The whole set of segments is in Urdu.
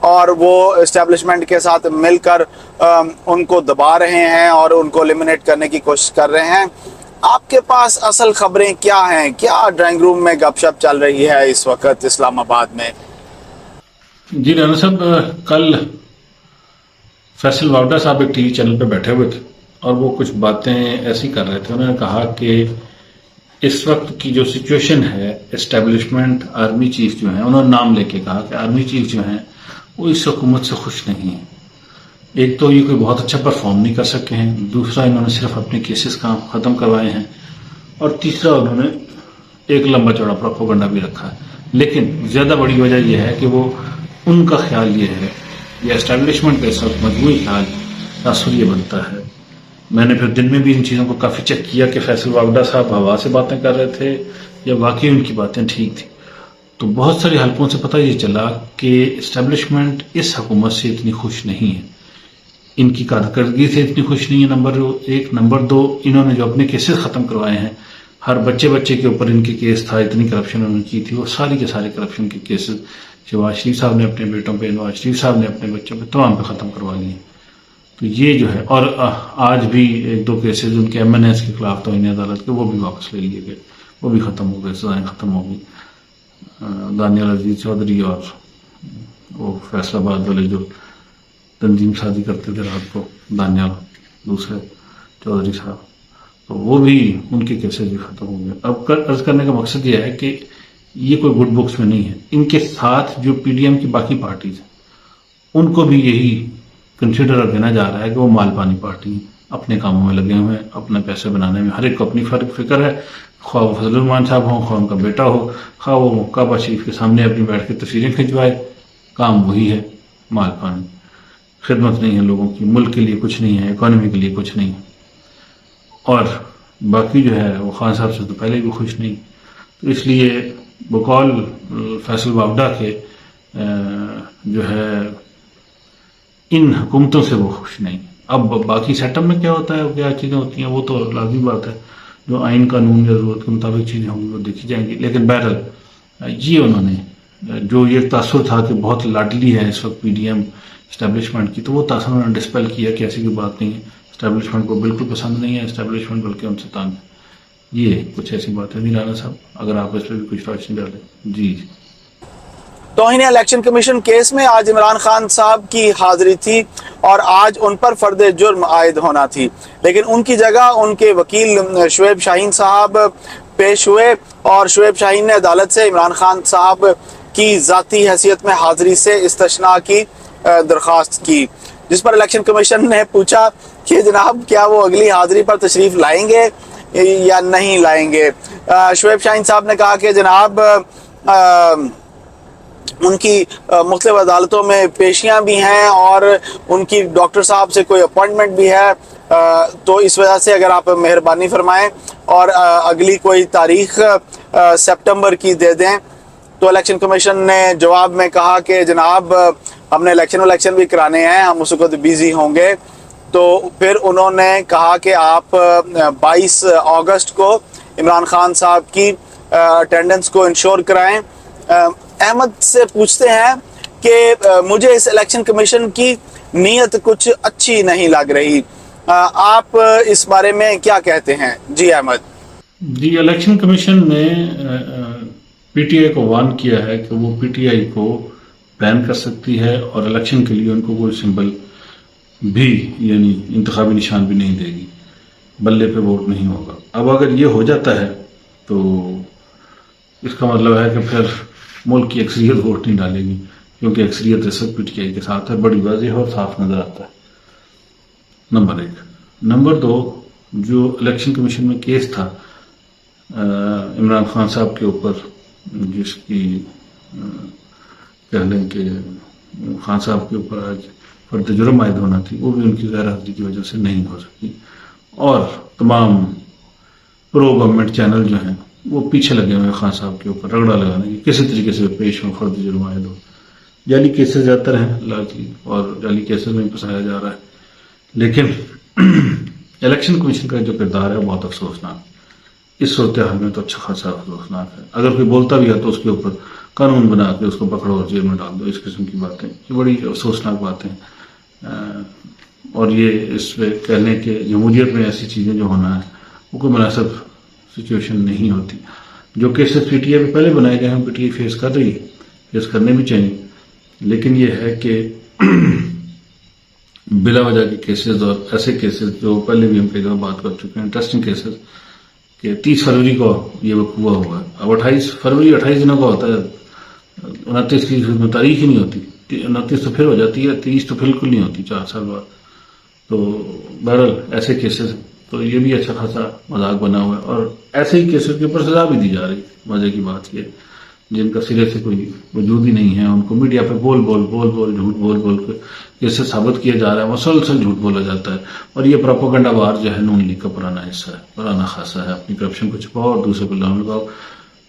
اور وہ اسٹیبلشمنٹ کے ساتھ مل کر ان کو دبا رہے ہیں اور ان کو ایلیمنیٹ کرنے کی کوشش کر رہے ہیں. آپ کے پاس اصل خبریں کیا ہیں؟ کیا ڈرائنگ روم میں گپ شپ چل رہی ہے اس وقت اسلام آباد میں؟ جی رانا صاحب، کل فیصل واوڈا صاحب ایک ٹی وی چینل پہ بیٹھے ہوئے تھے اور وہ کچھ باتیں ایسی کر رہے تھے. انہوں نے کہا کہ اس وقت کی جو سچویشن ہے، اسٹیبلشمنٹ آرمی چیف جو ہیں، انہوں نے نام لے کے کہا کہ آرمی چیف جو ہیں وہ اس حکومت سے خوش نہیں ہیں. ایک تو یہ کوئی بہت اچھا پرفارم نہیں کر سکے ہیں، دوسرا انہوں نے صرف اپنے کیسز کام ختم کروائے ہیں، اور تیسرا انہوں نے ایک لمبا چوڑا پروپیگنڈا بھی رکھا ہے. لیکن زیادہ بڑی وجہ یہ ہے کہ وہ ان کا خیال یہ ہے، یا اسٹیبلشمنٹ کا اس وقت مجموعی خیال تاثر یہ بنتا ہے. میں نے پھر دن میں بھی ان چیزوں کو کافی چیک کیا کہ فیصل واوڈا صاحب ہوا سے باتیں کر رہے تھے یا واقعی ان کی باتیں ٹھیک تھیں. تو بہت سارے حلقوں سے پتہ یہ چلا کہ اسٹیبلشمنٹ اس حکومت سے اتنی خوش نہیں ہے، ان کی کارکردگی سے اتنی خوش نہیں ہے. نمبر ایک. نمبر دو، انہوں نے جو اپنے کیسز ختم کروائے ہیں، ہر بچے کے اوپر ان کے کیس تھا، اتنی کرپشن انہوں نے کی تھی، وہ ساری کے سارے کرپشن کے کیسز شہباز شریف صاحب نے اپنے بیٹوں پہ، نواز شریف صاحب نے اپنے بچوں پہ، تمام پہ ختم کروا لیے. تو یہ جو ہے، اور آج بھی ایک دو کیسز ان کے ایم این ایس کے خلاف توہین عدالت کے، وہ بھی واپس لے لیے گئے، وہ بھی ختم ہو گئے، سزائیں ختم ہو گئی. دانیال عزیز چودھری اور وہ فیصل آباد والے جو تنظیم سازی کرتے تھے رات کو، دانیال دوسرے چودھری صاحب، تو وہ بھی ان کے کیسز بھی ختم ہو گئے. اب عرض کرنے کا مقصد یہ ہے کہ یہ کوئی گڈ بکس میں نہیں ہے. ان کے ساتھ جو پی ڈی ایم کی باقی پارٹیز ہیں، ان کو بھی یہی کنسیڈر دینا جا رہا ہے کہ وہ مال پانی پارٹی ہیں، اپنے کاموں میں لگے ہوئے ہیں، اپنے پیسے بنانے میں. ہر ایک کو اپنی فکر ہے، خواہ وہ فضل الرحمان صاحب ہوں، خواہ ان کا بیٹا ہو، خواہ وہ کعبہ شریف کے سامنے اپنی بیٹھ کے تصویریں کھنچوائے، کام وہی ہے، مال پانی. خدمت نہیں ہے لوگوں کی، ملک کے لیے کچھ نہیں ہے، اکانومی کے لیے کچھ نہیں ہے. اور باقی جو ہے وہ خان صاحب سے تو پہلے بھی خوش نہیں. تو اس لیے بقول فیصل واوڈا کے جو ہے ان حکومتوں سے وہ خوش نہیں. اب باقی سیٹ اپ میں کیا ہوتا ہے، کیا چیزیں ہوتی ہیں، وہ تو لازمی بات ہے، جو آئین قانون یا ضرورت کے مطابق چیزیں ہوں گی وہ دیکھی جائیں گی. لیکن بہرحال یہ انہوں نے جو یہ تاثر تھا کہ بہت لاڈلی ہے اس وقت پی ڈی ایم اسٹیبلشمنٹ کی، تو وہ تاثر انہوں نے ڈسپیل کیا کہ ایسی کوئی بات نہیں ہے، اسٹیبلشمنٹ کو بالکل پسند نہیں ہے، اسٹیبلشمنٹ بلکہ ان سے تنگ ہے. یہ کچھ ایسی بات ہے. رانا صاحب اگر آپ اس پہ بھی کچھ روشنی ڈالیں. جی. توہین الیکشن کمیشن کیس میں آج عمران خان صاحب کی حاضری تھی اور آج ان پر فرد جرم عائد ہونا تھی، لیکن ان کی جگہ ان کے وکیل شعیب شاہین صاحب پیش ہوئے اور شعیب شاہین نے عدالت سے عمران خان صاحب کی ذاتی حیثیت میں حاضری سے استثناء کی درخواست کی، جس پر الیکشن کمیشن نے پوچھا کہ جناب کیا وہ اگلی حاضری پر تشریف لائیں گے یا نہیں لائیں گے. شعیب شاہین صاحب نے کہا کہ جناب ان کی مختلف عدالتوں میں پیشیاں بھی ہیں اور ان کی ڈاکٹر صاحب سے کوئی اپوائنٹمنٹ بھی ہے، تو اس وجہ سے اگر آپ مہربانی فرمائیں اور اگلی کوئی تاریخ سپٹمبر کی دے دیں. تو الیکشن کمیشن نے جواب میں کہا کہ جناب ہم نے الیکشن بھی کرانے ہیں، ہم اس وقت بیزی ہوں گے. تو پھر انہوں نے کہا کہ آپ 22 اگست کو عمران خان صاحب کی اٹینڈنس کو انشور کرائیں. احمد سے پوچھتے ہیں کہ مجھے اس الیکشن کمیشن کی نیت کچھ اچھی نہیں لگ رہی، آپ اس بارے میں کیا کہتے ہیں؟ جی احمد. جی، الیکشن کمیشن نے پی ٹی آئی کو وارن کیا ہے کہ وہ پی ٹی آئی کو بین کر سکتی ہے اور الیکشن کے لیے ان کو کوئی سمبل بھی، یعنی انتخابی نشان بھی نہیں دے گی، بلے پہ ووٹ نہیں ہوگا. اب اگر یہ ہو جاتا ہے تو اس کا مطلب ہے کہ پھر ملک کی اکثریت ووٹ نہیں ڈالے گی، کیونکہ اکثریت اس وقت پی ٹی آئی کے ساتھ ہے. بڑی واضح اور صاف نظر آتا ہے. نمبر ایک. نمبر دو، جو الیکشن کمیشن میں کیس تھا عمران خان صاحب کے اوپر، جس کی کہہ لیں کہ خان صاحب کے اوپر آج فرد جرم عائد ہونا تھی، وہ بھی ان کی غیر حاضری کی وجہ سے نہیں ہو سکی. اور تمام پرو گورنمنٹ چینل جو ہیں وہ پیچھے لگے ہوئے خان صاحب کے اوپر رگڑا لگانے کی، کسی طریقے سے پیش ہوں، فرد جرم عائد ہو. جعلی کیسز زیادہ ہیں لاجلی، اور جعلی کیسز میں پھنسایا جا رہا ہے. لیکن الیکشن کمیشن کا جو کردار ہے بہت افسوسناک، اس صورتحال میں تو اچھا خاصا افسوسناک ہے. اگر کوئی بولتا بھی ہے تو اس کے اوپر قانون بنا کے اس کو پکڑو اور جیل میں ڈال دو. اس قسم کی باتیں یہ بڑی افسوسناک باتیں ہیں. اور یہ اس پہ کہہ لیں کہ جمہوریت میں ایسی چیزیں جو ہونا ہے وہ کوئی مناسب سچویشن نہیں ہوتی. جو کیسز پی ٹی آئی پہ پہلے بنائے گئے ہیں پی ٹی آئی فیس کر رہی ہے, فیس کرنے بھی چاہیے, لیکن یہ ہے کہ بلا وجہ کے کیسز اور ایسے کیسز جو پہلے بھی ہم کئی دفعہ بات کر چکے ہیں, انٹرسٹنگ کیسز کہ 30 فروری کو یہ وقوع ہوا ہے. اب 28 فروری 28 دنوں کا ہوتا ہے, 29 کی میں تاریخ ہی نہیں ہوتی, 29 تو پھر ہو جاتی ہے, 30 تو بالکل نہیں ہوتی 4 سال بعد. تو بہرحال ایسے کیسز, تو یہ بھی اچھا خاصا مذاق بنا ہوا ہے, اور ایسے ہی کیسز کے اوپر سزا بھی دی جا رہی. مزے کی بات یہ جن کا سرے سے کوئی وجود ہی نہیں ہے, ان کو میڈیا پہ بول جھوٹ بول کے جیسے ثابت کیا جا رہا ہے, مسلسل جھوٹ بولا جاتا ہے. اور یہ پروپیگنڈا وار جو ہے نون لیگ کا پرانا حصہ ہے, پرانا خاصا ہے. اپنی کرپشن کو چھپاؤ اور دوسرے کو الزام لگاؤ.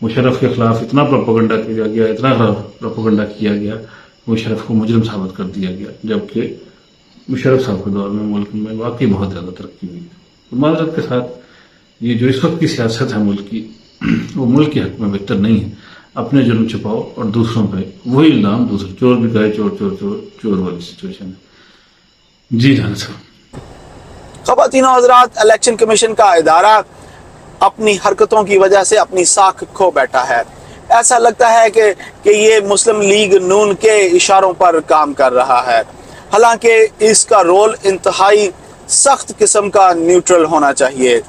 مشرف کے خلاف اتنا پروپیگنڈا کیا گیا, اتنا پروپیگنڈا کیا گیا, مشرف کو مجرم ثابت کر دیا گیا, جبکہ مشرف صاحب کے دور میں ملک میں واقعی بہت زیادہ ترقی ہوئی. معذرت کے ساتھ یہ جو اس وقت کی سیاست ہے ملک کی, وہ ملک کے حق میں بہتر نہیں ہے. اپنے جرم چھپاؤ اور دوسروں پہ وہی الزام, دوسرے چور بھی کہے چور والی سچویشن ہے. جی جان صاحب. خواتین و حضرات, الیکشن کمیشن کا ادارہ اپنی حرکتوں کی وجہ سے اپنی ساکھ کھو بیٹھا ہے. ایسا لگتا ہے کہ یہ مسلم لیگ نون کے اشاروں پر کام کر رہا ہے, حالانکہ اس کا رول انتہائی سخت قسم کا نیوٹرل ہونا چاہیے.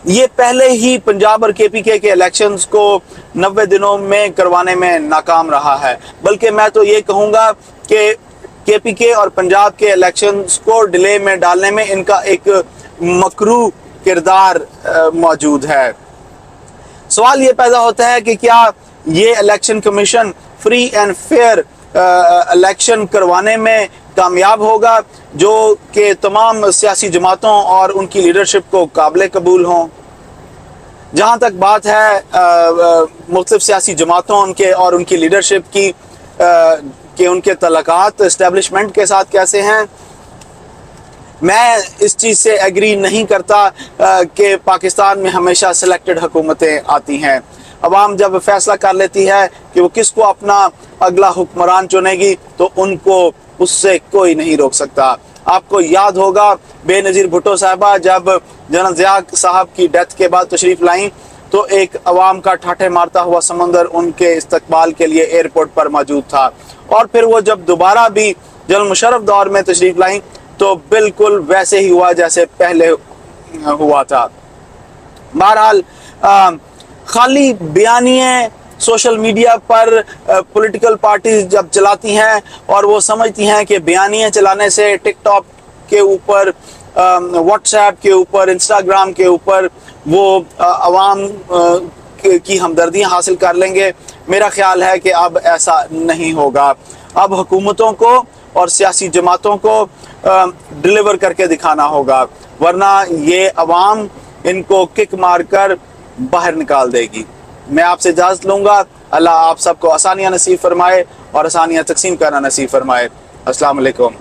یہ پہلے ہی پنجاب اور کے پی کے الیکشنز کو 90 دنوں میں کروانے میں ناکام رہا ہے. بلکہ میں تو یہ کہوں گا کہ کے پی کے اور پنجاب کے الیکشنز کو ڈیلے میں ڈالنے میں ان کا ایک مکروہ کردار موجود ہے. سوال یہ پیدا ہوتا ہے کہ کیا یہ election commission free and fair election کروانے میں کامیاب ہوگا جو کہ تمام سیاسی جماعتوں اور ان کی لیڈرشپ کو قابل قبول ہوں. جہاں تک بات ہے مختلف سیاسی جماعتوں اور ان کی لیڈرشپ کی کہ ان کے تعلقات اسٹیبلشمنٹ کے ساتھ کیسے ہیں, میں اس چیز سے ایگری نہیں کرتا کہ پاکستان میں ہمیشہ سلیکٹڈ حکومتیں آتی ہیں. عوام جب فیصلہ کر لیتی ہے کہ وہ کس کو اپنا اگلا حکمران چنے گی تو ان کو اس سے کوئی نہیں روک سکتا. آپ کو یاد ہوگا بے نظیر بھٹو صاحبہ جب جنرل ضیاء صاحب کی ڈیتھ کے بعد تشریف لائیں تو ایک عوام کا ٹھاٹھے مارتا ہوا سمندر ان کے استقبال کے لیے ایئرپورٹ پر موجود تھا. اور پھر وہ جب دوبارہ بھی جنرل مشرف دور میں تشریف لائیں تو بالکل ویسے ہی ہوا جیسے پہلے ہوا تھا. بہرحال خالی بیانیے سوشل میڈیا پر پولیٹیکل پارٹیز جب چلاتی ہیں اور وہ سمجھتی ہیں کہ بیانیے چلانے سے ٹک ٹاک کے اوپر, واٹس ایپ کے اوپر, انسٹاگرام کے اوپر وہ عوام کی ہمدردیاں حاصل کر لیں گے, میرا خیال ہے کہ اب ایسا نہیں ہوگا. اب حکومتوں کو اور سیاسی جماعتوں کو ڈیلیور کر کے دکھانا ہوگا, ورنہ یہ عوام ان کو کک مار کر باہر نکال دے گی. میں آپ سے اجازت لوں گا. اللہ آپ سب کو آسانیاں نصیب فرمائے اور آسانیاں تقسیم کرنا نصیب فرمائے. السلام علیکم.